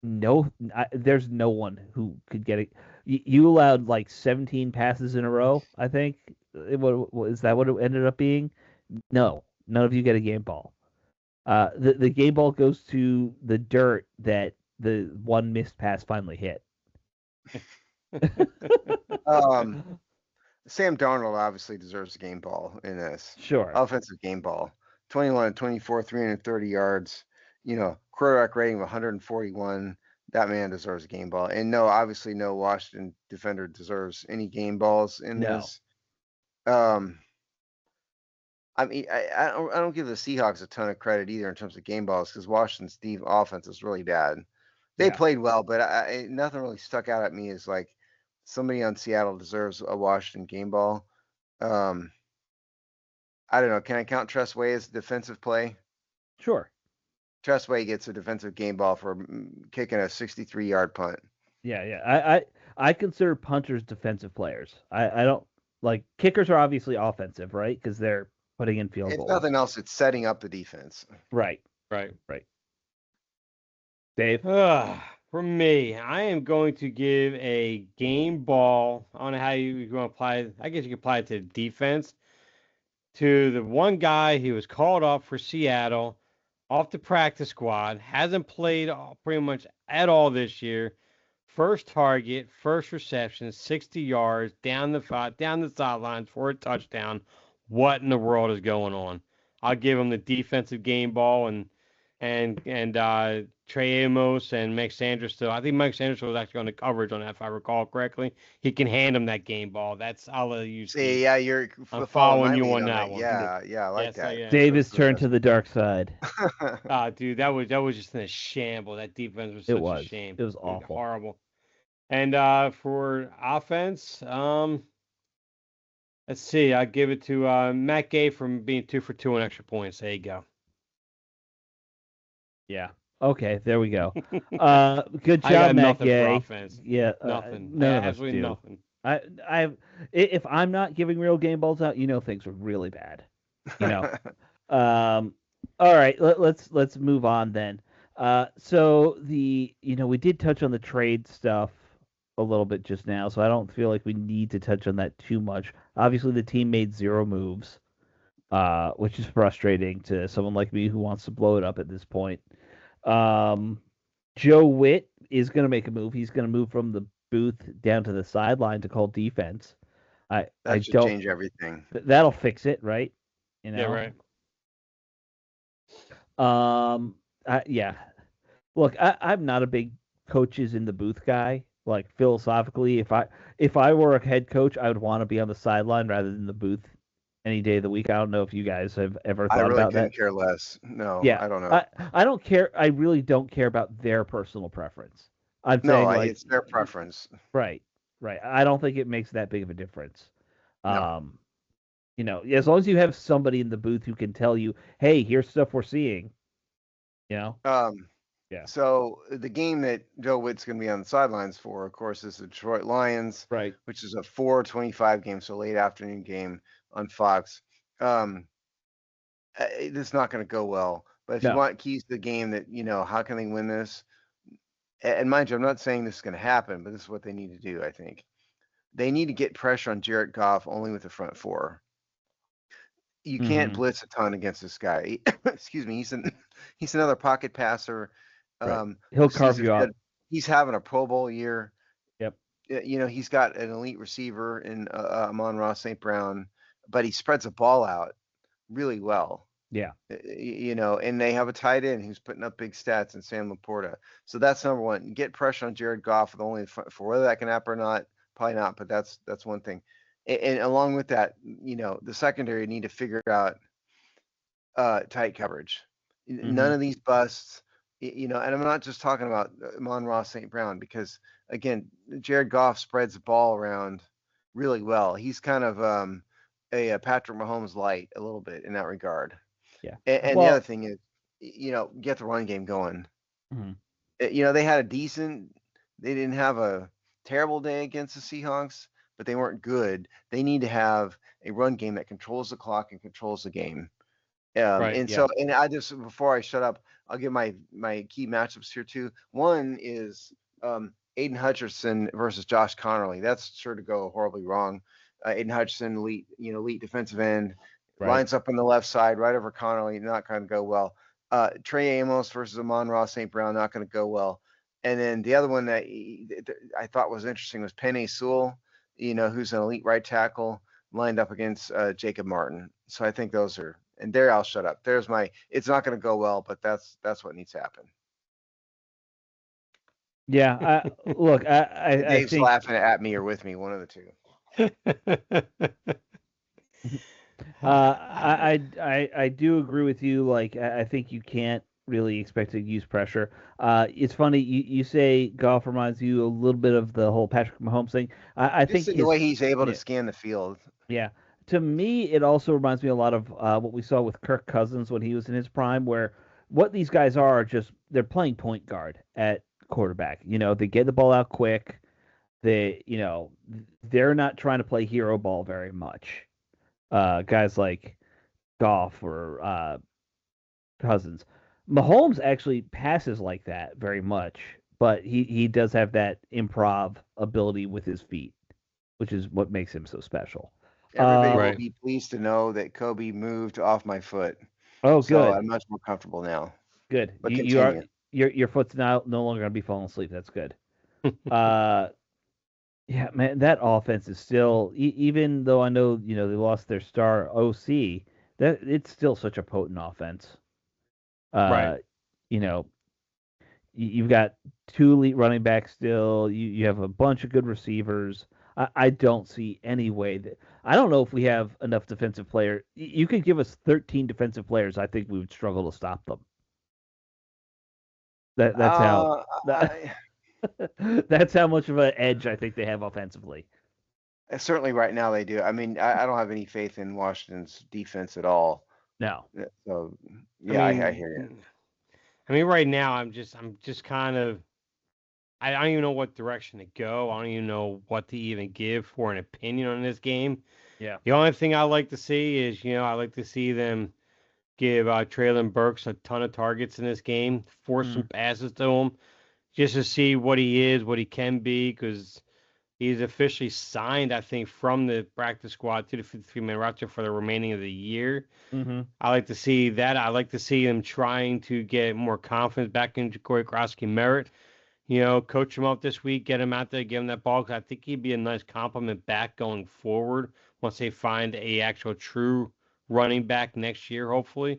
there's no one who could get it. You allowed like 17 passes in a row, I think. Is that what it ended up being? No, none of you get a game ball. The game ball goes to the dirt that the one missed pass finally hit. Sam Darnold obviously deserves a game ball in this. Sure. Offensive game ball. 21-24, 330 yards. Quarterback rating of 141. That man deserves a game ball. And obviously no Washington defender deserves any game balls in this. I mean, I don't give the Seahawks a ton of credit either in terms of game balls because Washington's offense is really bad. They played well, but nothing really stuck out at me as like somebody on Seattle deserves a Washington game ball. I don't know. Can I count Tress Way as defensive play? Sure. Tress Way gets a defensive game ball for kicking a 63-yard punt. Yeah. I consider punters defensive players. I don't like kickers are obviously offensive, right? Because they're putting in field goals. If nothing else, it's setting up the defense. Right. Dave? For me, I am going to give a game ball. I don't know how you want to apply it. I guess you can apply it to defense. To the one guy who was called up for Seattle, off the practice squad, hasn't played pretty much at all this year. First target, first reception, 60 yards, down the sidelines for a touchdown. What in the world is going on? I'll give him the defensive game ball, and and Trey Amos and Mike Sanders still. I think Mike Sanders was actually on the coverage on that, if I recall correctly. He can hand him that game ball. I'll let you see. See, yeah, you're I'm following following my you lead on on that that. one. Yeah, I like Yes, I that. am. Davis turned to the dark side. Dude, that was just in a shamble. That defense was such a shame. It was awful. Horrible. And for offense, let's see. I'll give it to Matt Gay from being 2 for 2 on extra points. There you go. Yeah. Okay, there we go. Good I got job, Matt nothing Gay. for offense. Yeah, Nothing. none of us Absolutely do. nothing. If I'm not giving real game balls out, things are really bad. All right, let's move on then. So we did touch on the trade stuff a little bit just now, so I don't feel like we need to touch on that too much. Obviously, the team made 0 moves, which is frustrating to someone like me who wants to blow it up at this point. Joe Witt is going to make a move. He's going to move from the booth down to the sideline to call defense. That should change everything. That'll fix it, right? Yeah, right. Yeah. Look, I'm not a big coaches in the booth guy. Like philosophically, if I were a head coach, I would want to be on the sideline rather than the booth any day of the week. I don't know if you guys have ever thought about that. I really couldn't care less. No, yeah, I don't know. I don't care. I really don't care about their personal preference. I'm saying it's their preference. Right. I don't think it makes that big of a difference. No. As long as you have somebody in the booth who can tell you, hey, here's stuff we're seeing. Yeah. So the game that Joe Witt's going to be on the sidelines for, of course, is the Detroit Lions, right? Which is a 4:25 game, so late afternoon game on Fox. It's not going to go well. But if you want keys to the game, that how can they win this? And mind you, I'm not saying this is going to happen, but this is what they need to do. I think they need to get pressure on Jared Goff only with the front four. You can't blitz a ton against this guy. Excuse me. He's another pocket passer. Right. He'll carve you up. He's having a Pro Bowl year. Yep. He's got an elite receiver in Amon-Ra St. Brown, but he spreads the ball out really well. Yeah. And they have a tight end who's putting up big stats in Sam Laporta. So that's number one. Get pressure on Jared Goff with only for whether that can happen or not, probably not, but that's one thing. And along with that, the secondary need to figure out tight coverage. None of these busts, and I'm not just talking about Amon-Ra St. Brown, because again, Jared Goff spreads the ball around really well. He's kind of a Patrick Mahomes light a little bit in that regard. Yeah. And the other thing is, get the run game going. Mm-hmm. They didn't have a terrible day against the Seahawks, but they weren't good. They need to have a run game that controls the clock and controls the game. So I just, before I shut up, I'll give my key matchups here too. One is Aiden Hutchinson versus Josh Connerly. That's sure to go horribly wrong. Aiden Hutchinson, elite defensive end, lines up on the left side, right over Connerly, not going to go well. Trey Amos versus Amon-Ra St. Brown, not going to go well. And then the other one that I thought was interesting was Penei Sewell, who's an elite right tackle, lined up against Jacob Martin. So I think those are, and there I'll shut up. There's it's not going to go well, but that's what needs to happen. Yeah. Look, Dave's laughing at me or with me, one of the two. I do agree with you. Like, I think you can't really expect to use pressure. It's funny you say Goff reminds you a little bit of the whole Patrick Mahomes thing. I think the way he's able to scan the field. Yeah, to me it also reminds me a lot of what we saw with Kirk Cousins when he was in his prime, where what these guys are just they're playing point guard at quarterback. They get the ball out quick. They're not trying to play hero ball very much. Guys like Goff or Cousins. Mahomes actually passes like that very much, but he does have that improv ability with his feet, which is what makes him so special. Everybody will be pleased to know that Kobe moved off my foot. Oh, so good. I'm much more comfortable now. Good. But your foot's now no longer going to be falling asleep. That's good. Yeah, man, that offense is still, even though I know they lost their star OC, that it's still such a potent offense. Right. you know, you've got two elite running backs still. You have a bunch of good receivers. I don't see any way that I don't know if we have enough defensive players. You could give us 13 defensive players. I think we would struggle to stop them. That's how I, that's how much of an edge I think they have offensively. certainly right now they do. I mean, I don't have any faith in Washington's defense at all. No. So yeah, I hear you. I mean, right now I'm just kind of I don't even know what direction to go. I don't even know what to even give for an opinion on this game. Yeah. The only thing I like to see is, I like to see them give Traylon Burks a ton of targets in this game, force some passes to him, just to see what he is, what he can be, because he's officially signed, I think, from the practice squad to the 53-man roster for the remaining of the year. Mm-hmm. I like to see that. I like to see him trying to get more confidence back into Corey Krosky-Merritt. Coach him up this week, get him out there, give him that ball, because I think he'd be a nice compliment back going forward once they find a actual true running back next year, hopefully.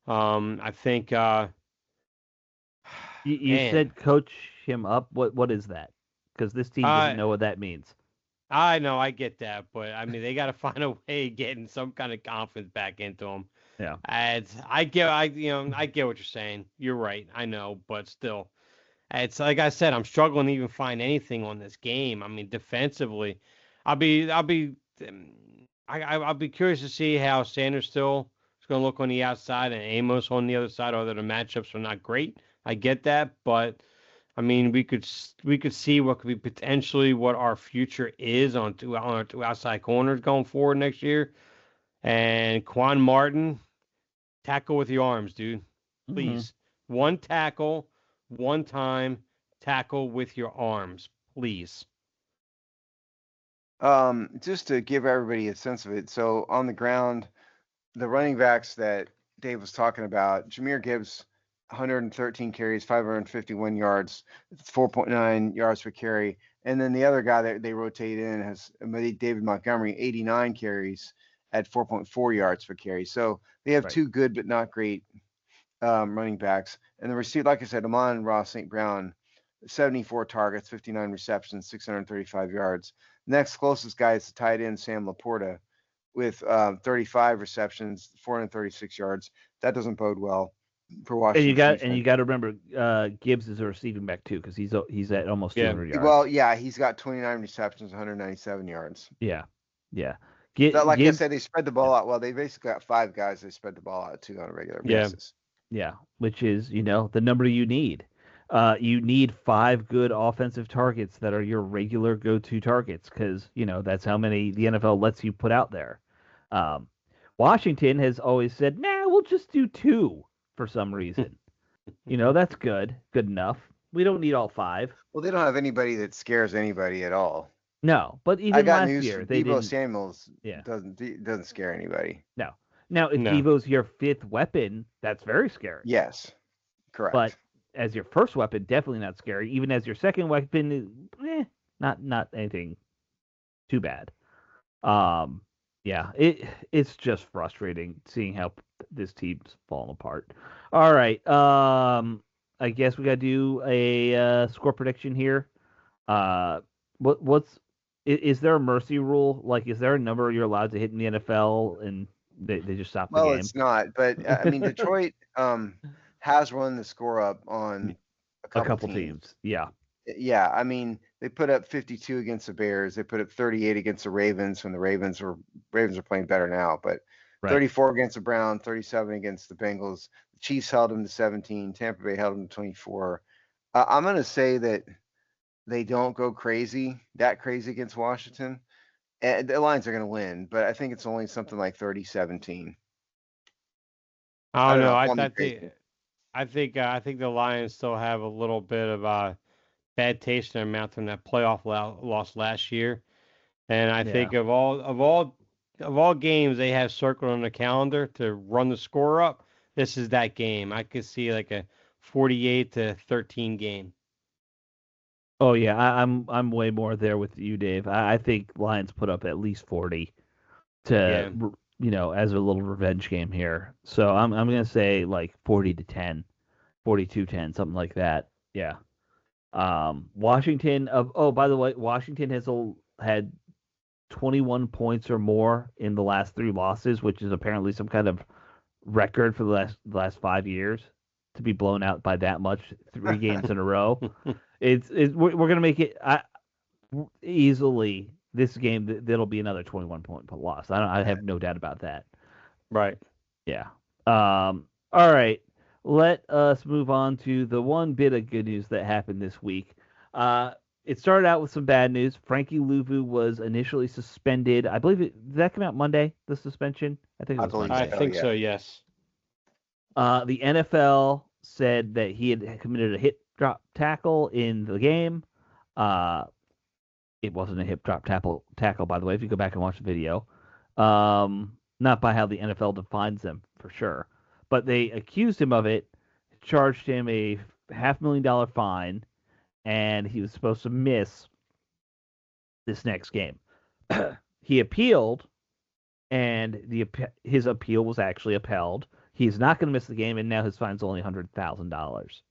I think you said coach him up. What is that? Because this team doesn't know what that means. I know, I get that, but I mean they got to find a way of getting some kind of confidence back into him. Yeah. And I get what you're saying. You're right. I know, but still, it's like I said, I'm struggling to even find anything on this game. I mean, defensively, I'll be curious to see how Sanders still is going to look on the outside and Amos on the other side. Although the matchups are not great, I get that, but I mean, we could see what could be potentially what our future is on our two outside corners going forward next year. And Quan Martin, tackle with your arms, dude. Please. Mm-hmm. One tackle, one time, tackle with your arms, please. Just to give everybody a sense of it. So on the ground, the running backs that Dave was talking about, Jahmyr Gibbs, 113 carries, 551 yards, 4.9 yards per carry. And then the other guy that they rotate in has David Montgomery, 89 carries at 4.4 yards per carry. So they have two good but not great running backs. And the receiver, like I said, Amon-Ra St. Brown, 74 targets, 59 receptions, 635 yards. Next closest guy is the tight end Sam Laporta with 35 receptions, 436 yards. That doesn't bode well for Washington. And you got to remember, Gibbs is a receiving back too, because he's at almost 200 yards. Well, yeah, he's got 29 receptions, 197 yards. Yeah. Like Gibbs, I said, they spread the ball out. Well, they basically got 5 guys they spread the ball out to on a regular basis. Yeah, which is the number you need. You need 5 good offensive targets that are your regular go-to targets, because that's how many the NFL lets you put out there. Washington has always said, "Nah, we'll just do 2." For some reason. That's good enough. We don't need all 5. Well, they don't have anybody that scares anybody at all. No, but even last year, they Deebo Samuels doesn't scare anybody. No. Now, if Deebo's your 5th weapon, that's very scary. Yes, correct. But as your first weapon, definitely not scary. Even as your second weapon, not anything too bad. It's just frustrating seeing how this team's falling apart. All right, I guess we got to do a score prediction here. Is there a mercy rule? Like, is there a number you're allowed to hit in the NFL and they just stop the game? Well, it's not. But I mean, Detroit has run the score up on a couple teams. Yeah. Yeah, I mean, they put up 52 against the Bears. They put up 38 against the Ravens when the Ravens are playing better now. But 34 against the Browns, 37 against the Bengals. The Chiefs held them to 17. Tampa Bay held them to 24. I'm going to say that they don't go crazy against Washington. And the Lions are going to win, but I think it's only something like 30-17. I don't know. I think the Lions still have a little bit of bad taste in their mouth from that playoff loss last year, and I think of all games they have circled on the calendar to run the score up, this is that game. I could see like a 48-13 game. Oh yeah, I'm way more there with you, Dave. I think Lions put up at least 40 to as a little revenge game here. So I'm gonna say like 40-10. 42-10, something like that. Yeah. Washington by the way, Washington has had 21 points or more in the last 3 losses, which is apparently some kind of record for the last 5 years to be blown out by that much 3 games in a row. We're going to make it easily this game that'll be another 21 point loss. I have no doubt about that. Right. Yeah. All right. Let us move on to the one bit of good news that happened this week. It started out with some bad news. Frankie Louvu was initially suspended. I believe did that come out Monday, the suspension? I think it was Monday. I think so, yes. The NFL said that he had committed a hip drop tackle in the game. It wasn't a hip drop tackle, by the way, if you go back and watch the video. Not by how the NFL defines them, for sure. But they accused him of it, charged him a $500,000 fine, and he was supposed to miss this next game. He appealed, and his appeal was actually upheld. He's not going to miss the game, and now his fine's only $100,000.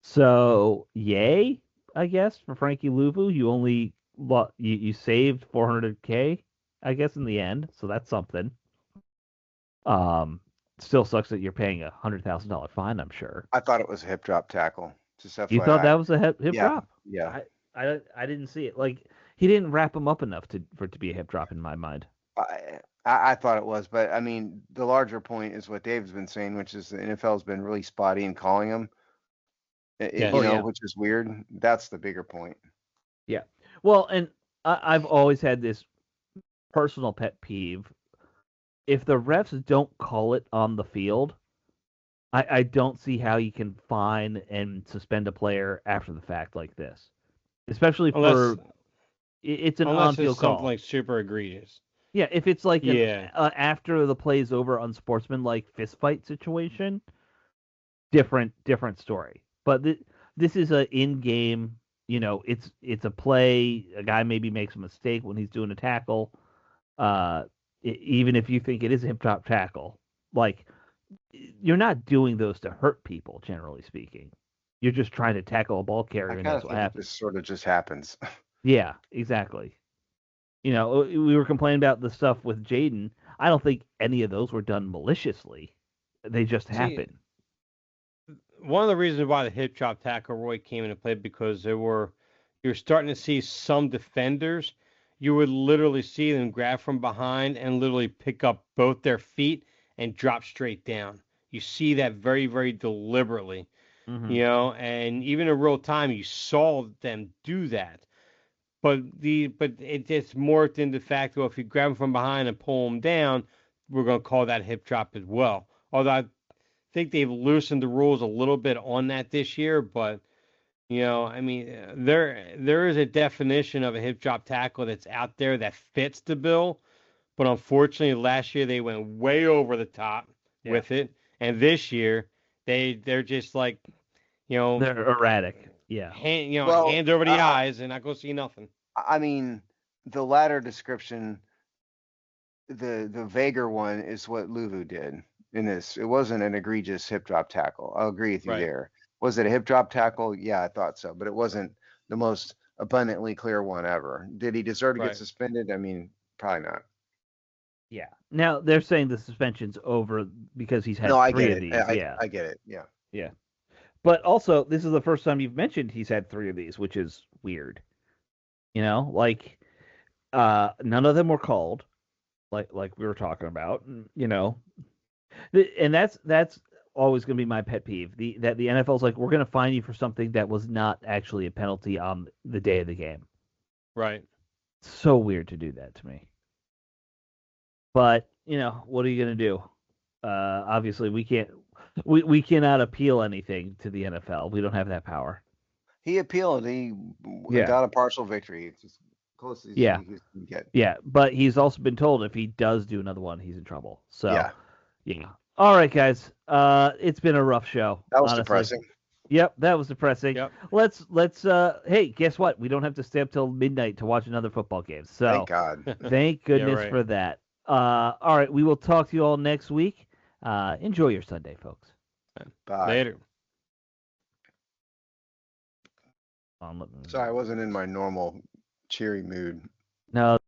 So, yay, I guess, for Frankie Louvu. You saved $400K, I guess, in the end. So that's something. Still sucks that you're paying a $100,000 fine, I'm sure. I thought it was a hip drop tackle. Just FYI. You thought that was a hip drop? Yeah. I didn't see it. Like, he didn't wrap him up enough for it to be a hip drop in my mind. I thought it was, but I mean, the larger point is what Dave's been saying, which is the NFL's been really spotty in calling him. Which is weird. That's the bigger point. Yeah. Well, and I've always had this personal pet peeve. If the refs don't call it on the field, I don't see how you can fine and suspend a player after the fact like this, especially it's an on-field call. Something like super egregious. Yeah, if it's like after the play's over, unsportsmanlike fist fight situation, different story. But this is a in-game. It's a play. A guy maybe makes a mistake when he's doing a tackle. Even if you think it is a hip drop tackle, like, you're not doing those to hurt people, generally speaking. You're just trying to tackle a ball carrier, and that's what happens. This sort of just happens. Yeah, exactly. We were complaining about the stuff with Jaden. I don't think any of those were done maliciously. They just happen. One of the reasons why the hip drop tackle, Roy, came into play because you're starting to see some defenders. You would literally see them grab from behind and literally pick up both their feet and drop straight down. You see that very, very deliberately, and even in real time, you saw them do that. But it just morphed into the fact that if you grab them from behind and pull them down, we're going to call that hip drop as well. Although I think they've loosened the rules a little bit on that this year, but I mean, there is a definition of a hip drop tackle that's out there that fits the bill, but unfortunately last year they went way over the top with it, and this year they're just like, they're erratic. Yeah. Hands over the eyes and not go see nothing. I mean, the latter description, the vaguer one is what Louvu did in this. It wasn't an egregious hip drop tackle. I'll agree with you there. Was it a hip drop tackle? Yeah, I thought so, but it wasn't the most abundantly clear one ever. Did he deserve to get suspended? I mean, probably not. Yeah. Now they're saying the suspension's over because he's had 3 of these. I get it. Yeah. Yeah. But also, this is the first time you've mentioned he's had 3 of these, which is weird. None of them were called, like we were talking about. And that's always going to be my pet peeve. That the NFL's like, we're going to fine you for something that was not actually a penalty on the day of the game. Right. So weird to do that to me. But, what are you going to do? Obviously, we can't. We cannot appeal anything to the NFL. We don't have that power. He appealed. He got a partial victory. It's as close as he can get. Yeah, but he's also been told if he does do another one, he's in trouble. So, yeah. All right, guys. It's been a rough show. That was depressing. Yep, that was depressing. Yep. Let's hey, guess what? We don't have to stay up till midnight to watch another football game. So thank God. Thank goodness for that. All right, we will talk to you all next week. Enjoy your Sunday, folks. Bye. Later. On, Sorry, I wasn't in my normal cheery mood. no,